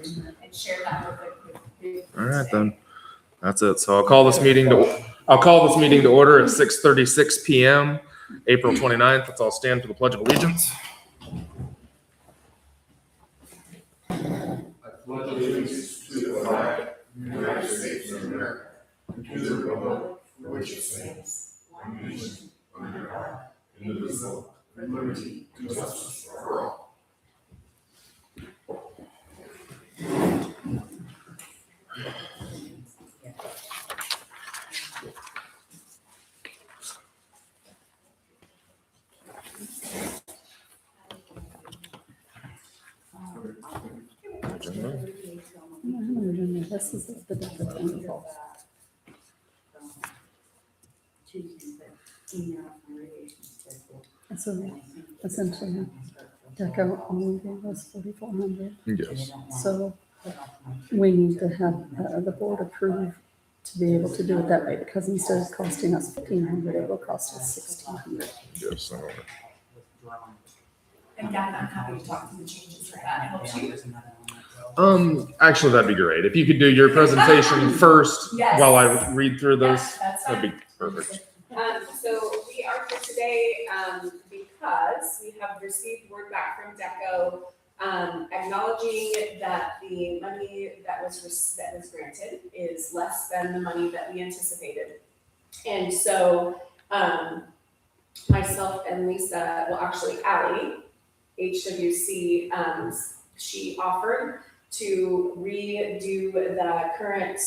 and share that with the. All right, then. That's it. So I'll call this meeting to order at 6:36 p.m. April 29th. Let's all stand for the Pledge of Allegiance. I pledge allegiance to the flag of the United States of America and to the republic for which it stands, one nation, under God, indivisible, with liberty and justice for all. This is the different info. So essentially, Deco only gave us 4,400. Yes. So we need to have the board approve to be able to do it that way, because instead of costing us 1,500, it will cost us 1,600. Yes. And Gavin, I'm happy to talk through the changes if that helps you. Actually, that'd be great. If you could do your presentation first Yes. while I read through those, That's that'd be fine. perfect. So we are here today because we have received word back from DECO acknowledging that the money that was granted is less than the money that we anticipated. And so myself and Lisa, well, actually Allie, HWC, she offered to redo the current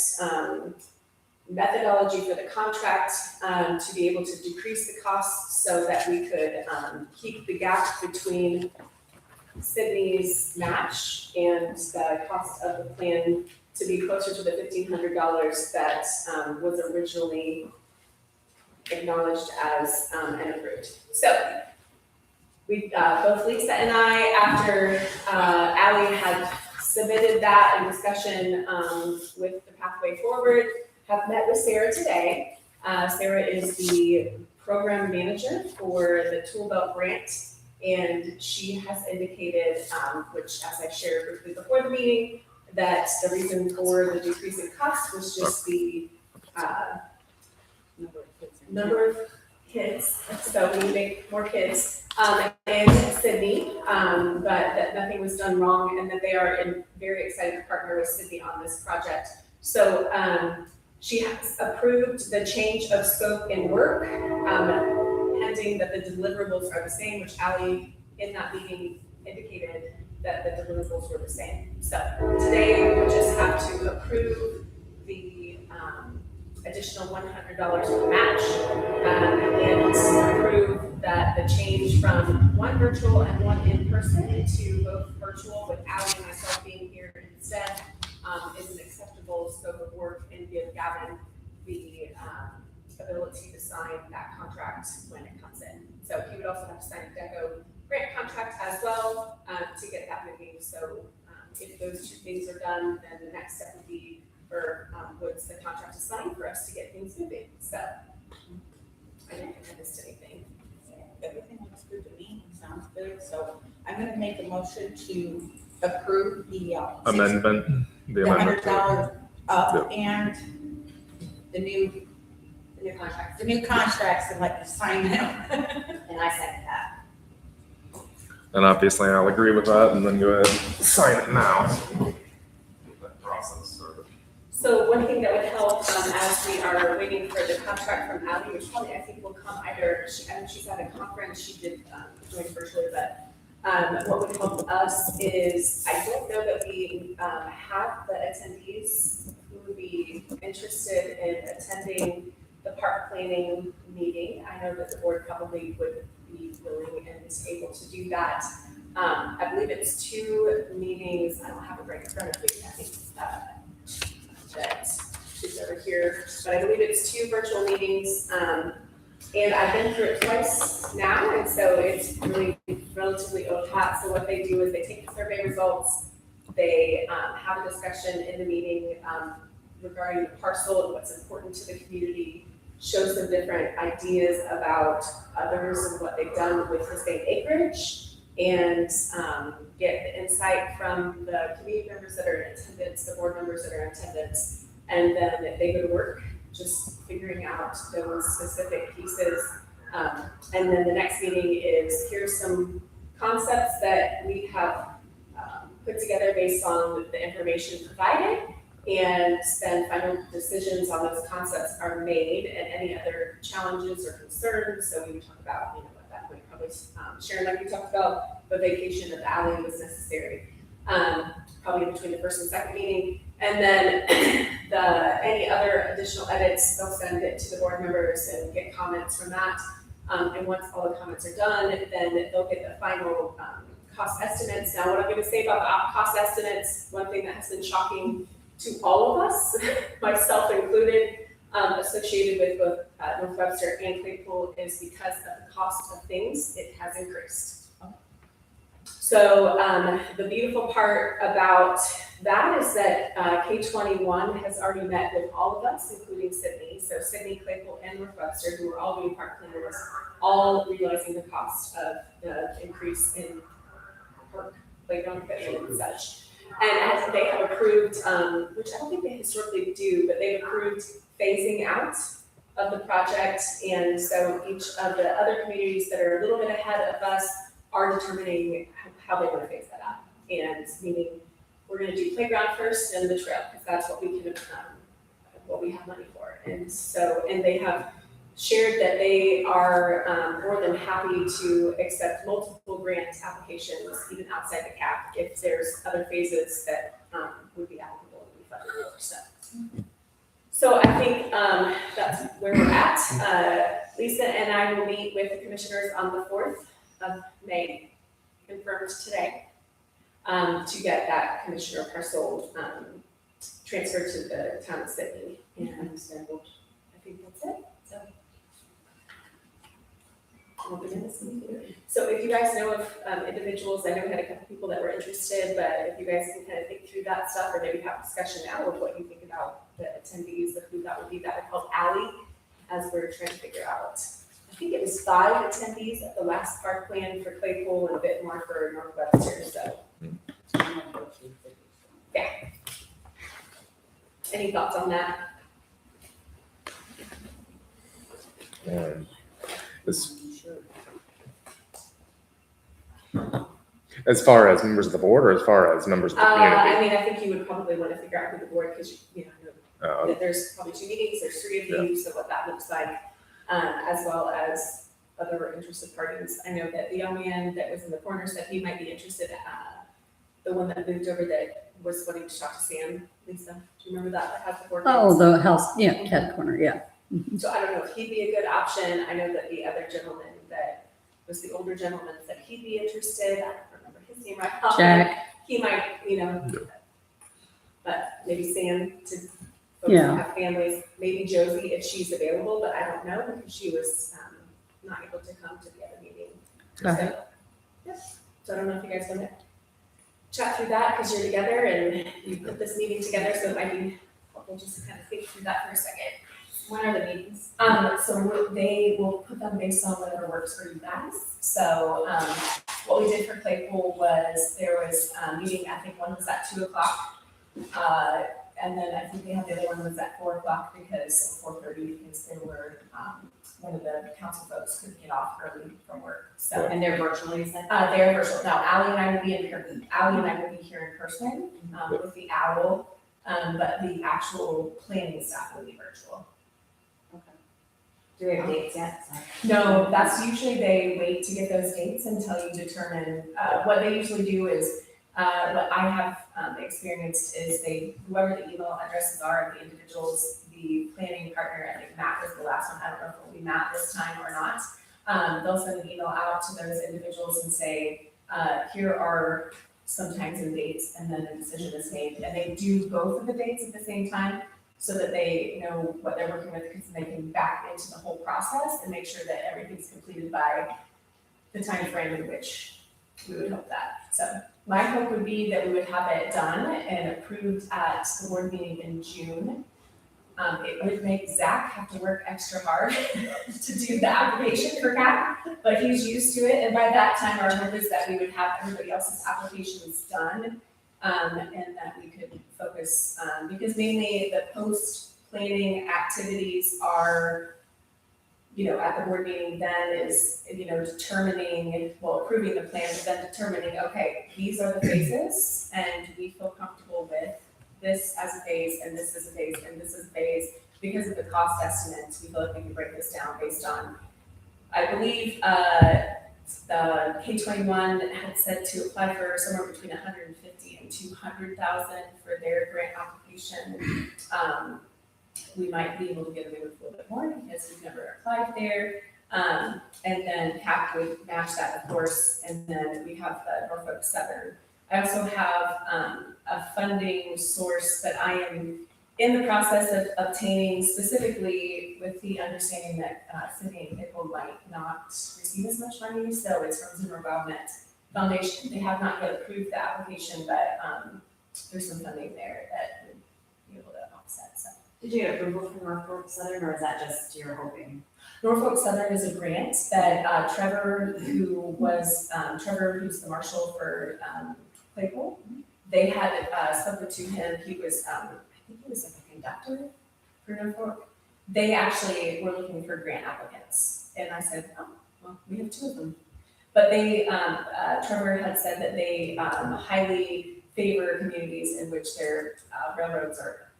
methodology for the contract to be able to decrease the costs so that we could keep the gap between Sydney's match and the cost of the plan to be closer to the $1,500 that was originally acknowledged as and approved. So we both Lisa and I, after Allie had submitted that in discussion with the Pathway Forward, have met with Sarah today. Sarah is the program manager for the Tool Belt Grant, and she has indicated, which as I shared briefly before the meeting, that the reason for the decrease in cost was just the number of kids, so we make more kids in Sydney, but that nothing was done wrong, and that they are very excited to partner with Sydney on this project. So she has approved the change of scope and work, pending that the deliverables are the same, which Allie in that meeting indicated that the deliverables were the same. So today we just have to approve the additional $100 for the match, and approve that the change from one virtual and one in-person to both virtual with Allie and myself being here instead is an acceptable scope of work, and give Gavin the ability to sign that contract when it comes in. So he would also have to sign a DECO grant contract as well to get that moving. So if those two things are done, then the next step would be for Woods, the contract is signed for us to get things moving. So I don't think I missed anything. Everything looks good to me, sounds good, so I'm gonna make a motion to approve the Amendment. The amendment. $100 up and the new contracts and let you sign them. And I second that. And obviously I'll agree with that and then go ahead and sign it now. Get that process started. So one thing that would help as we are waiting for the contract from Allie, which probably I think will come either, she's at a conference, she did join virtually, but what would help us is, I don't know that we have the attendees who would be interested in attending the park planning meeting. I know that the board probably would be willing and is able to do that. I believe it's 2 meetings, I don't have it right in front of me, I think that is over here, but I believe it's 2 virtual meetings, and I've been through it twice now, and so it's really relatively old hat. So what they do is they take the survey results, they have a discussion in the meeting regarding the parcel and what's important to the community, show some different ideas about others and what they've done with the same acreage, and get the insight from the community members that are in attendance, the board members that are in attendance, and then they go to work just figuring out those specific pieces. And then the next meeting is, here's some concepts that we have put together based on the information provided, and then final decisions on those concepts are made, and any other challenges or concerns. So we would talk about, at that point, probably Sharon, like we talked about, the vacation of the alley was necessary, probably between the first and second meeting. And then any other additional edits, they'll send it to the board members and get comments from that. And once all the comments are done, then they'll get the final cost estimates. Now, what I'm going to say about the cost estimates, one thing that has been shocking to all of us, myself included, associated with both North Webster and Claypool, is because of the cost of things, it has increased. So the beautiful part about that is that K21 has already met with all of us, including Sydney. So Sydney, Claypool, and North Webster, who are all doing park planners, all realizing the cost of the increase in park playground equipment and such. And as they have approved, which I don't think they historically do, but they've approved phasing out of the project. And so each of the other communities that are a little bit ahead of us are determining how they want to phase that out. And meaning we're going to do playground first and the trail, because that's what we can, what we have money for. And so, and they have shared that they are more than happy to accept multiple grant applications, even outside the cap, if there's other phases that would be applicable and be funded for. So I think that's where we're at. Lisa and I will meet with the commissioners on the 4th of May, confirmed today, to get that commissioner parcel transferred to the town of Sydney. And then I think that's it. So if you guys know of individuals, I know we had a couple people that were interested, but if you guys can kind of think through that stuff, or maybe have discussion now of what you think about the attendees, of who that would be, that would help Allie as we're trying to figure out. I think it was 5 attendees at the last park plan for Claypool and a bit more for North Webster, so. Yeah. Any thoughts on that? As far as members of the board, or as far as members of the community? I mean, I think you would probably want to figure out who the board, because that there's probably 2 meetings, there's 3 of you, so what that looks like, as well as other interested parties. I know that the young man that was in the corner said he might be interested. The one that moved over that was wanting to talk to Sam. Lisa, do you remember that has the board? Oh, the house, yeah, cat corner, yeah. So I don't know if he'd be a good option. I know that the other gentleman that was the older gentleman said he'd be interested. I don't remember his name right now. Jack. He might, but maybe Sam, to folks who Yeah. have families, maybe Josie if she's available, but I don't know because she was not able to come to the other meeting. Okay. So, yep. So I don't know if you guys want to chat through that because you're together and you put this meeting together, so it might be helpful just to kind of think through that for a second. When are the meetings? So they will put them based on whatever works for you guys. So, what we did for Claypool was there was a meeting, I think one was at 2:00. And then I think they had the other one was at 4:00 because 4:30 because there were, one of the council folks couldn't get off early from work. So, And they're virtual, you said? they're virtual. No, Allie and I will be here in person, with the OWL. But the actual planning staff will be virtual. Do we have dates yet? No, that's usually they wait to get those dates until you determine, what they usually do is, what I have experienced is whoever the email addresses are of the individuals, the planning partner, I think Matt was the last one, I don't know if it will be Matt this time or not. They'll send an email out to those individuals and say, here are some times and dates, and then a decision is made. And they do both of the dates at the same time, so that they know what they're working with, because they can back into the whole process and make sure that everything's completed by the time frame in which we would hope that. So my hope would be that we would have it done and approved at the board meeting in June. It would make Zach have to work extra hard to do the application for CAP, but he's used to it, and by that time, our hope is that we would have everybody else's applications done, and that we could focus, because mainly the post-planning activities are, at the board meeting then is, determining, approving the plan, but then determining, okay, these are the phases, and we feel comfortable with this as a phase, and this is a phase, and this is a phase. Because of the cost estimates, we feel like we can break this down based on, I believe, the K-21 had said to apply for somewhere between 150 and 200,000 for their grant application. We might be able to get away with a little bit more because we've never applied there. And then CAP would match that, of course, and then we have the Norfolk Southern. I also have a funding source that I am in the process of obtaining, specifically with the understanding that Sydney and Pickle might not receive as much money, so it's from Zimmer Baumet Foundation. They have not yet approved the application, but there's some funding there that would be able to offset. So Did you get approval from Norfolk Southern, or is that just you're hoping? Norfolk Southern is a grant that Trevor, who's the marshal for Claypool, they had spoken to him. He was, I think he was like a conductor for Norfolk. They actually were looking for grant applicants, and I said, oh, well, we have 2 of them. But they, Trevor had said that they highly favor communities in which their railroads are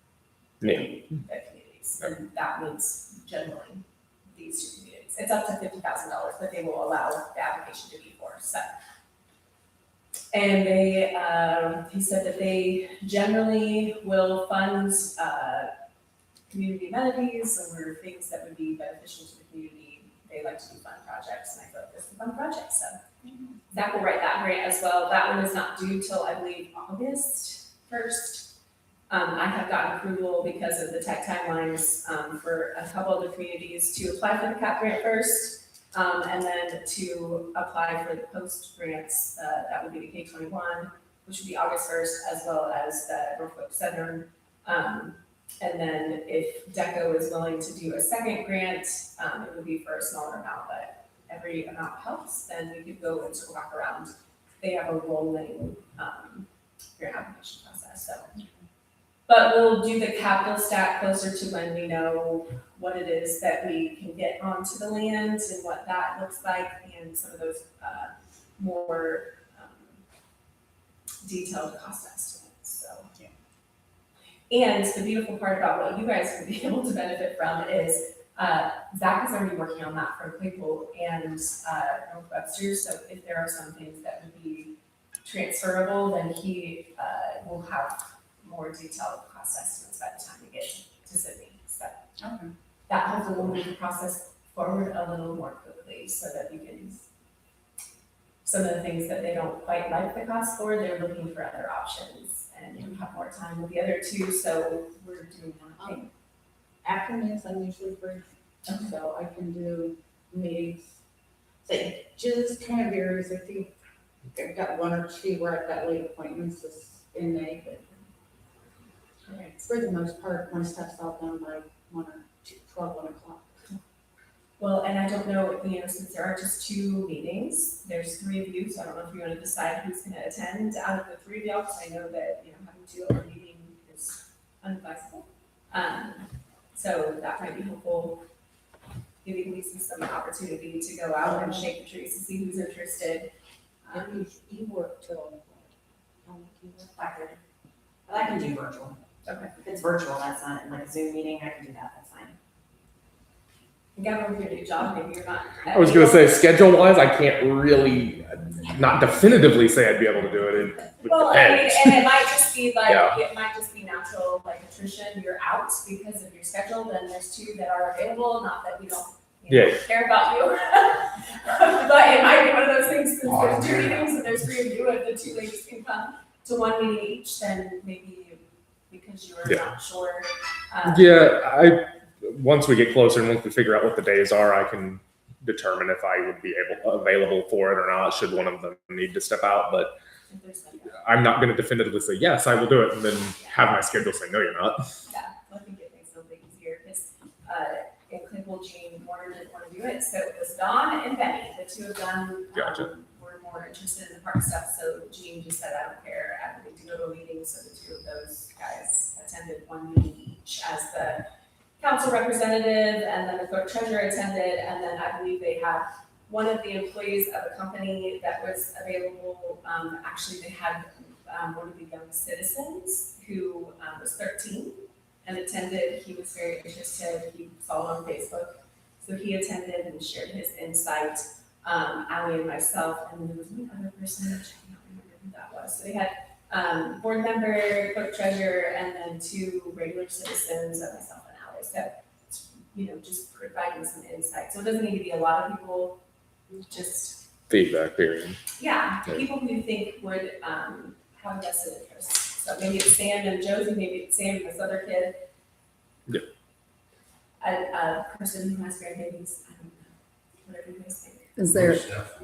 communities, and that means generally these 2 communities. It's up to $50,000, but they will allow the application to be for. So, and they, he said that they generally will fund community amenities or things that would be beneficial to the community. They like to do fun projects, and I thought this was a fun project. So Zach will write that grant as well. That one is not due till I believe August 1st. I have gotten approval because of the tech timelines for a couple of the communities to apply for the CAP grant first, and then to apply for the post grants. That would be the K-21, which would be August 1st, as well as the Norfolk Southern. And then if DECO is willing to do a second grant, it would be for a smaller amount, but every amount helps. Then we could go and circle back around. They have a rolling grant application process. So. But we'll do the capital stack closer to when we know what it is that we can get onto the land and what that looks like, and some of those more detailed cost estimates. So, and the beautiful part about what you guys will be able to benefit from is Zach is already working on that from Claypool and North Webster. So if there are some things that would be transferable, then he will have more detailed cost estimates by the time we get to Sydney. So that hopefully will move the process forward a little more quickly, so that we can, some of the things that they don't quite like the cost for, they're looking for other options, and we have more time with the other 2, so we're doing that. Afternoons, I'm usually free, so I can do meetings. So it just kind of varies. I think I've got 1 or 2 where I've got late appointments in May, but for the most part, my stuff's all done by 1 o'clock. Well, and I don't know, since there are just 2 meetings, there's 3 of you, so I don't know if you want to decide who's going to attend out of the 3 of y'all, because I know that, having 2 of a meeting is unflexible. So that might be helpful, giving Lisa some opportunity to go out and shake the trees to see who's interested. You work till 5:30. But I can do virtual. Okay. If it's virtual, that's not like a Zoom meeting, I can do that, that's fine. Gavin, with your new job, maybe you're not. I was gonna say, schedule wise, I can't really, not definitively say I'd be able to do it. It would Well, I mean, depend. and it might just be like, Yeah. it might just be natural, like attrition, you're out because of your schedule, then there's 2 that are available, not that we don't care about you. But it might be one of those things, since there's 2 meetings and there's 3 of you, if the 2 ladies can come to 1 meeting each, then maybe because you're not sure. Once we get closer and once we figure out what the days are, I can determine if I would be available for it or not, should one of them need to step out. But If there's like I'm not going to definitively say, yes, I will do it, and then have my schedule say, no, you're not. yeah, I think it makes it a little bit well, Jean Warner didn't want to do it, so it was Dawn and Benny, the two of them. Gotcha. Were more interested in the park stuff, so Jean just said, I don't care, I don't need to go to a meeting, so the two of those guys attended one meeting each as the council representative, and then the clerk treasurer attended, and then I believe they had one of the employees of a company that was available, actually they had one of the young citizens who was 13 and attended. He was very interested. He saw it on Facebook. So he attended and shared his insight. Allie and myself, and there was one other person, which I don't remember who that was. So they had board member, clerk treasurer, and then two regular citizens, myself and Allie. So, just providing some insight. So it doesn't need to be a lot of people, just Feedback period. yeah, Yeah. people who you think would have a vested interest. So maybe it's Sam and Josie, maybe it's Sam and this other kid. Yeah. A person who has grandbabies, I don't know, whatever you guys think. Is there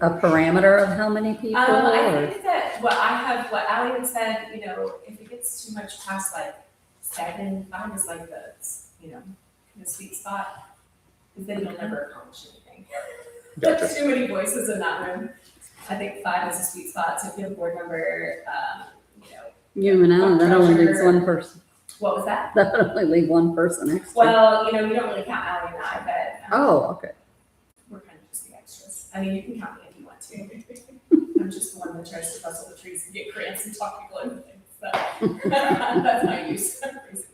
a parameter of how many people? I or- think that what Ally had said, if it gets too much past like 7, 5 is like the sweet spot. Because then you'll never accomplish anything. Gotcha. There's too many voices in that room. I think 5 is a sweet spot. So if you have a board member, You and Alan, that only leaves one person. what was that? That would only leave one person extra. Well, you don't really count Ally and I, but Oh, okay. we're kind of just the extras. I mean, you can count me if you want to. I'm just the one that tries to rustle the trees and get grants and talk people into things. So that's my use, basically.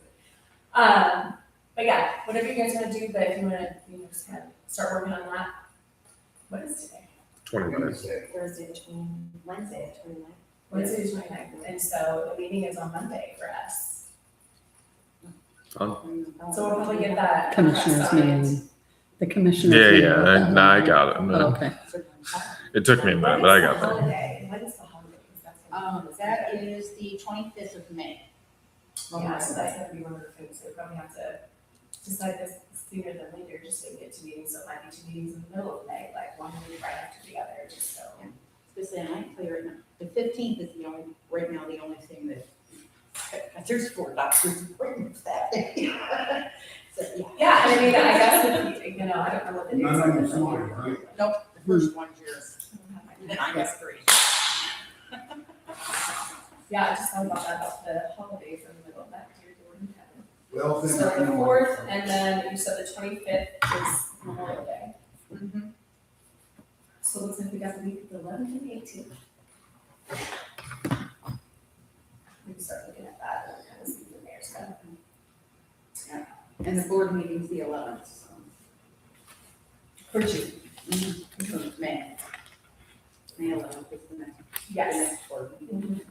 But yeah, whatever you guys want to do, but if you want to, just kind of start working on that. What is today? 20 minutes. Thursday, Wednesday, 29th. Wednesday is 29th, and so the meeting is on Monday for us. Fun. So we'll probably get that. contract Commissioners signed. meeting. The commissioners. Yeah, meeting. yeah. No, I got it. Oh, okay. It took me a minute, but I got When is the there. holiday? When is the holiday? 'Cause that's gonna be- That is the 25th of May. Yeah, so that's gonna be one of the things, so we probably have to decide this sooner than later, just so we get 2 meetings, so it might be 2 meetings in the middle of May, like one week right after the other, just so. Especially, and I can tell you right now, the 15th is right now, the only thing that, there's 4 doctors appointments that day. So, yeah. Yeah, and I mean, I guess, if you I don't know what the dates None are. of them smaller, right? Nope, the first one's yours. I don't have my- Then I got 3. Yeah, I just thought about that, about the holidays in the middle of that, dear Lord in heaven. Well, then. So I the know. 4th, and then you said the 25th is Memorial Day. Mhm. So it looks like we got the week of the 11th and 18th. We can start looking at that and kind of see the mayor's stuff. And the board meeting's the 11th, so. For June. May. May 11th is the next, the Yes. next board meeting.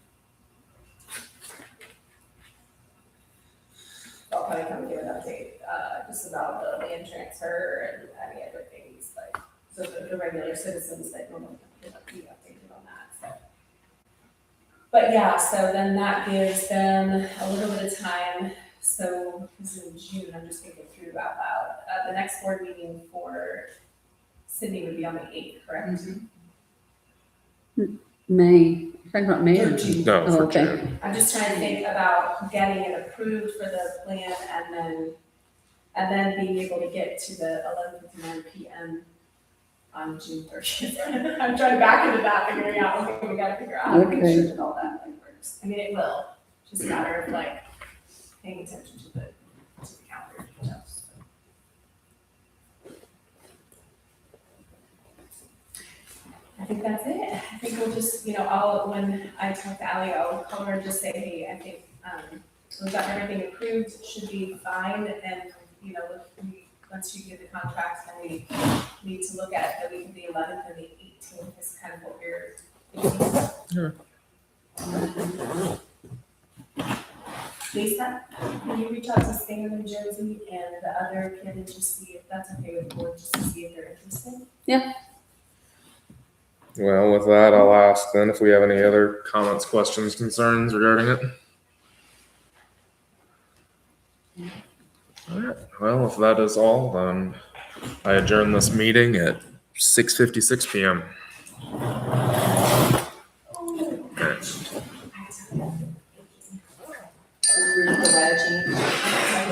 I'll probably come give an update, just about the land transfer and any other things, like, so the regular citizens that normally come be updated on that, so. But yeah, so then that gives them a little bit of time, so this is in June, I'm just thinking through out loud. The next board meeting for Sydney would be on the 8th, correct? May, you're talking about May or Or June? No, Oh, for okay. June. I'm just trying to think about getting it approved for the plan and then being able to get to the 11:59 PM on June 30th. I'm trying to back into that, figuring out, okay, we gotta figure out how to make Okay. sure that all that like works. I mean, it will, just a matter of like paying attention to the calendar details. I think that's it. I think we'll just, when I talk to Ally, I'll call her and just say, hey, I think, we've got everything approved, should be fine, and, once you get the contract, then we need to look at the week of the 11th and the 18th is kind of what we're thinking. Lisa, can you reach out to Stan and Josie and the other kid and just see if that's okay with the board, just to see if they're interested? Well, with that, I'll ask then if we have any other comments, questions, concerns regarding it. All right. Well, if that is all, then I adjourn this meeting at 6:56 PM.